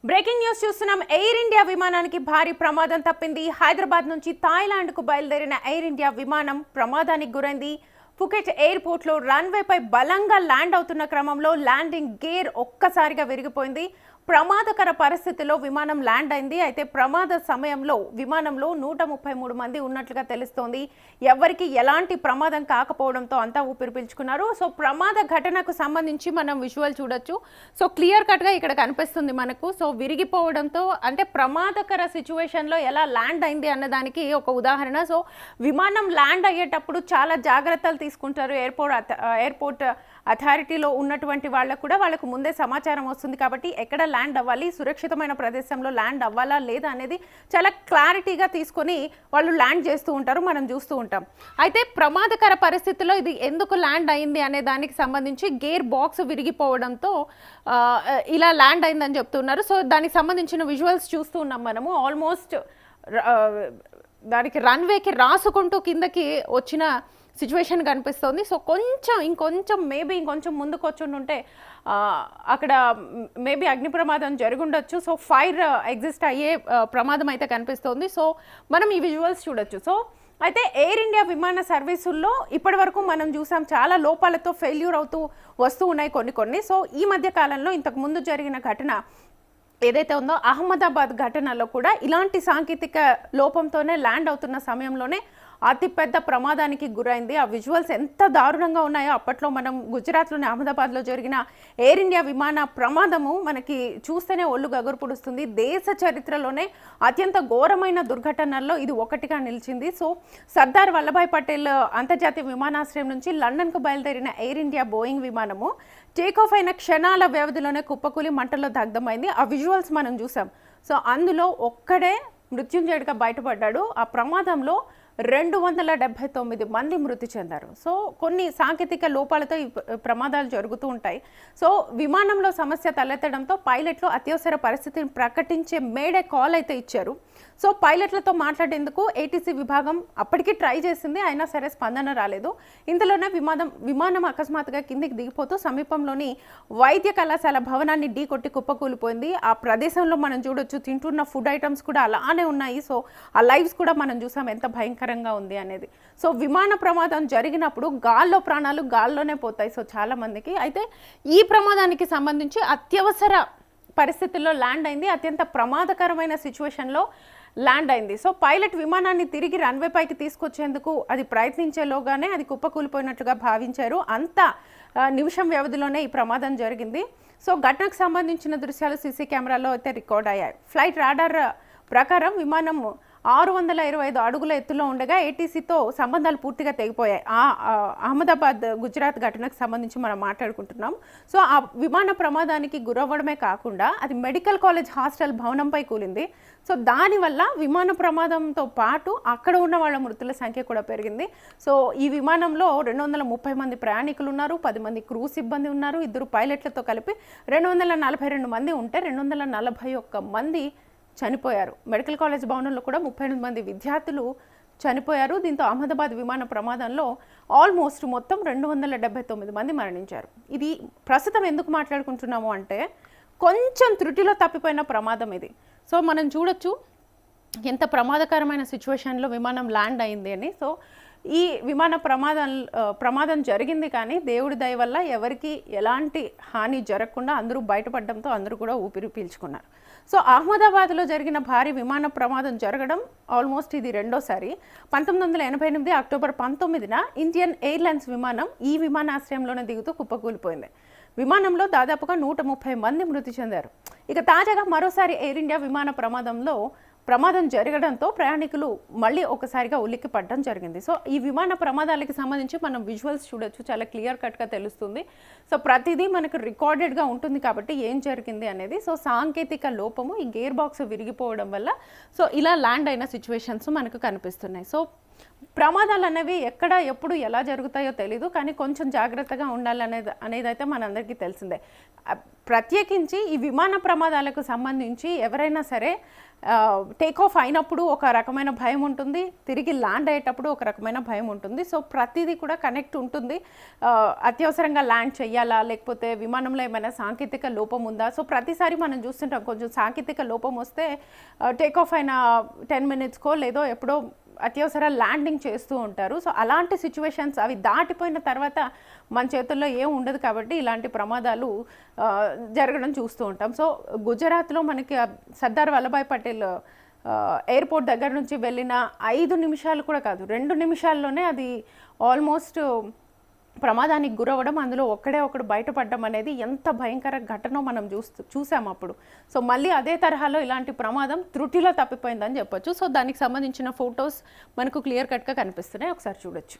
Breaking news చూస్తున్నాం. Air India విమానానికి భారీ ప్రమాదం తప్పింది. హైదరాబాద్ నుంచి థాయిలాండ్కు బయలుదేరిన ఎయిర్ ఇండియా విమానం ప్రమాదానికి గురైంది. ఫుకెట్ ఎయిర్పోర్ట్లో రన్వేపై బలంగా ల్యాండ్ అవుతున్న క్రమంలో ల్యాండింగ్ గేర్ ఒక్కసారిగా విరిగిపోయింది. ప్రమాదకర పరిస్థితిలో విమానం ల్యాండ్ అయింది. అయితే ప్రమాద సమయంలో విమానంలో 133 మంది ఉన్నట్లుగా తెలుస్తోంది. ఎవరికి ఎలాంటి ప్రమాదం కాకపోవడంతో అంతా ఊపిరి పీల్చుకున్నారు. సో ప్రమాద ఘటనకు సంబంధించి మనం విజువల్ చూడొచ్చు. సో క్లియర్ కట్గా ఇక్కడ కనిపిస్తుంది మనకు. సో విరిగిపోవడంతో అంటే ప్రమాదకర సిచ్యువేషన్లో ఎలా ల్యాండ్ అయింది అన్నదానికి ఒక ఉదాహరణ. సో విమానం ల్యాండ్ అయ్యేటప్పుడు చాలా జాగ్రత్తలు తీసుకుంటారు. ఎయిర్పోర్ట్ అథారిటీలో ఉన్నటువంటి వాళ్ళకు ముందే సమాచారం వస్తుంది కాబట్టి ఎక్కడ ల్యాండ్ అవ్వాలి, సురక్షితమైన ప్రదేశంలో ల్యాండ్ అవ్వాలా లేదా అనేది చాలా క్లారిటీగా తీసుకొని వాళ్ళు ల్యాండ్ చేస్తూ ఉంటారు, మనం చూస్తూ ఉంటాం. అయితే ప్రమాదకర పరిస్థితుల్లో ఇది ఎందుకు ల్యాండ్ అయింది అనే దానికి సంబంధించి గేర్ బాక్స్ విరిగిపోవడంతో ఇలా ల్యాండ్ అయిందని చెప్తున్నారు. సో దానికి సంబంధించిన విజువల్స్ చూస్తూ ఉన్నాం మనము. ఆల్మోస్ట్ దానికి రన్వేకి రాసుకుంటూ కిందకి వచ్చిన సిచ్యువేషన్ కనిపిస్తుంది. సో ఇంకొంచెం ముందుకు వచ్చి ఉంటే అక్కడ మేబీ అగ్ని ప్రమాదం జరుగుండొచ్చు. సో ఫైర్ ఎగ్జిస్ట్ అయ్యే ప్రమాదం అయితే కనిపిస్తుంది. సో మనం ఈ విజువల్స్ చూడొచ్చు. సో అయితే ఎయిర్ ఇండియా విమాన సర్వీసుల్లో ఇప్పటి వరకు మనం చూసాం చాలా లోపాలతో ఫెయిల్యూర్ అవుతూ వస్తూ ఉన్నాయి కొన్ని. సో ఈ మధ్య కాలంలో ఇంతకు ముందు జరిగిన ఘటన ఏదైతే ఉందో అహ్మదాబాద్ ఘటనలో కూడా ఇలాంటి సాంకేతిక లోపంతోనే ల్యాండ్ అవుతున్న సమయంలోనే అతిపెద్ద ప్రమాదానికి గురైంది. ఆ విజువల్స్ ఎంత దారుణంగా ఉన్నాయో అప్పట్లో మనం గుజరాత్లోని అహ్మదాబాద్లో జరిగిన ఎయిర్ ఇండియా విమాన ప్రమాదము మనకి చూస్తేనే ఒళ్ళు గగురు పుడుస్తుంది. దేశ చరిత్రలోనే అత్యంత ఘోరమైన దుర్ఘటనల్లో ఇది ఒకటిగా నిలిచింది. సో సర్దార్ వల్లభాయ్ పటేల్ అంతర్జాతీయ విమానాశ్రయం నుంచి లండన్కు బయలుదేరిన ఎయిర్ ఇండియా బోయింగ్ విమానము టేకాఫ్ అయిన క్షణాల వ్యవధిలోనే కుప్పకూలి మంటల్లో దగ్ధమైంది. ఆ విజువల్స్ మనం చూసాం. సో అందులో ఒక్కడే మృత్యుంజయుడిగా బయటపడ్డాడు. ఆ ప్రమాదంలో 279 మంది మృతి చెందారు. సో కొన్ని సాంకేతిక లోపాలతో ఈ ప్రమాదాలు జరుగుతూ ఉంటాయి. సో విమానంలో సమస్య తలెత్తడంతో పైలట్లు అత్యవసర పరిస్థితిని ప్రకటించే మేడే కాల్ అయితే ఇచ్చారు. సో పైలట్లతో మాట్లాడేందుకు ఏటీసీ విభాగం అప్పటికీ ట్రై చేసింది, అయినా సరే స్పందన రాలేదు. ఇందులోనే విమానం అకస్మాత్తుగా కిందికి దిగిపోతూ సమీపంలోని వైద్య కళాశాల భవనాన్ని ఢీకొట్టి కుప్పకూలిపోయింది. ఆ ప్రదేశంలో మనం చూడొచ్చు, తింటున్న ఫుడ్ ఐటమ్స్ కూడా అలానే ఉన్నాయి. సో ఆ లైవ్స్ కూడా మనం చూసాం ఎంత భయంకరంగా ఉంది అనేది. సో విమాన ప్రమాదం జరిగినప్పుడు గాల్లో ప్రాణాలు గాల్లోనే పోతాయి. సో చాలా మందికి అయితే ఈ ప్రమాదానికి సంబంధించి అత్యవసర పరిస్థితుల్లో ల్యాండ్ అయింది. అత్యంత ప్రమాదకరమైన సిచ్యువేషన్లో ల్యాండ్ అయింది. సో పైలట్ విమానాన్ని తిరిగి రన్వే పైకి తీసుకొచ్చేందుకు అది ప్రయత్నించేలోగానే అది కుప్పకూలిపోయినట్లుగా భావించారు. అంత నిమిషం వ్యవధిలోనే ఈ ప్రమాదం జరిగింది. సో ఘటనకు సంబంధించిన దృశ్యాలు సీసీ కెమెరాలో అయితే రికార్డ్ అయ్యాయి. ఫ్లైట్ రాడార్ ప్రకారం విమానం 625 అడుగుల ఎత్తులో ఉండగా ఏటీసీతో సంబంధాలు పూర్తిగా తెగిపోయాయి. అహ్మదాబాద్ గుజరాత్ ఘటనకు సంబంధించి మనం మాట్లాడుకుంటున్నాం. సో ఆ విమాన ప్రమాదానికి గురవ్వడమే కాకుండా అది మెడికల్ కాలేజ్ హాస్టల్ భవనంపై కూలింది. సో దానివల్ల విమాన ప్రమాదంతో పాటు అక్కడ ఉన్న వాళ్ళ మృతుల సంఖ్య కూడా పెరిగింది. సో ఈ విమానంలో 230 మంది ప్రయాణికులు ఉన్నారు, 10 మంది క్రూ సిబ్బంది ఉన్నారు, 2 పైలట్లతో కలిపి 242 మంది ఉంటే 241 మంది చనిపోయారు. మెడికల్ కాలేజ్ భవనంలో కూడా 38 మంది విద్యార్థులు చనిపోయారు. దీంతో అహ్మదాబాద్ విమాన ప్రమాదంలో ఆల్మోస్ట్ మొత్తం 279 మంది మరణించారు. ఇది ప్రస్తుతం ఎందుకు మాట్లాడుకుంటున్నాము అంటే కొంచెం త్రుటిలో తప్పిపోయిన ప్రమాదం ఇది. సో మనం చూడొచ్చు ఎంత ప్రమాదకరమైన సిచ్యువేషన్లో విమానం ల్యాండ్ అయింది అని. సో ఈ విమాన ప్రమాదం జరిగింది, కానీ దేవుడి దయ వల్ల ఎవరికి ఎలాంటి హాని జరగకుండా అందరూ బయటపడడంతో అందరూ కూడా ఊపిరి పీల్చుకున్నారు. సో అహ్మదాబాద్లో జరిగిన భారీ విమాన ప్రమాదం జరగడం ఆల్మోస్ట్ ఇది రెండోసారి. 1988 అక్టోబర్ 19న ఇండియన్ ఎయిర్లైన్స్ విమానం ఈ విమానాశ్రయంలోనే దిగుతూ కుప్పకూలిపోయింది. విమానంలో దాదాపుగా 130 మంది మృతి చెందారు. ఇక తాజాగా మరోసారి ఎయిర్ ఇండియా విమాన ప్రమాదం జరగడంతో ప్రయాణికులు మళ్ళీ ఒకసారిగా ఉలిక్కి పడడం జరిగింది. సో ఈ విమాన ప్రమాదాలకి సంబంధించి మనం విజువల్స్ చూడొచ్చు, చాలా క్లియర్ కట్గా తెలుస్తుంది. సో ప్రతిదీ మనకు రికార్డెడ్గా ఉంటుంది కాబట్టి ఏం జరిగింది అనేది. సో సాంకేతిక లోపము ఈ గేర్ బాక్స్ విరిగిపోవడం వల్ల సో ఇలా ల్యాండ్ అయిన సిచ్యువేషన్స్ మనకు కనిపిస్తున్నాయి. సో ప్రమాదాలు అనేవి ఎక్కడ ఎప్పుడు ఎలా జరుగుతాయో తెలీదు, కానీ కొంచెం జాగ్రత్తగా ఉండాలనేది అయితే మనందరికీ తెలిసిందే. ప్రత్యేకించి ఈ విమాన ప్రమాదాలకు సంబంధించి ఎవరైనా సరే టేక్ ఆఫ్ అయినప్పుడు ఒక రకమైన భయం ఉంటుంది, తిరిగి ల్యాండ్ అయ్యేటప్పుడు ఒక రకమైన భయం ఉంటుంది. సో ప్రతిదీ కూడా కనెక్ట్ ఉంటుంది. అత్యవసరంగా ల్యాండ్ చేయాలా, లేకపోతే విమానంలో ఏమైనా సాంకేతిక లోపం ఉందా? సో ప్రతిసారి మనం చూస్తుంటాం కొంచెం సాంకేతిక లోపం వస్తే టేక్ ఆఫ్ అయిన 10 minutesకో లేదో ఎప్పుడో అత్యవసర ల్యాండింగ్ చేస్తూ ఉంటారు. సో అలాంటి సిచ్యువేషన్స్ అవి దాటిపోయిన తర్వాత మన చేతుల్లో ఏం ఉండదు, కాబట్టి ఇలాంటి ప్రమాదాలు జరగడం చూస్తూ ఉంటాం. సో గుజరాత్లో మనకి సర్దార్ వల్లభాయ్ పటేల్ ఎయిర్పోర్ట్ దగ్గర నుంచి వెళ్ళిన 5 నిమిషాలు కూడా కాదు, 2 నిమిషాల్లోనే అది ఆల్మోస్ట్ ప్రమాదానికి గురవ్వడం, అందులో ఒకడు బయటపడడం అనేది ఎంత భయంకర ఘటనో మనం చూసాం అప్పుడు. సో మళ్ళీ అదే తరహాలో ఇలాంటి ప్రమాదం త్రుటిలో తప్పిపోయిందని చెప్పొచ్చు. సో దానికి సంబంధించిన ఫొటోస్ మనకు క్లియర్ కట్గా కనిపిస్తున్నాయి, ఒకసారి చూడొచ్చు.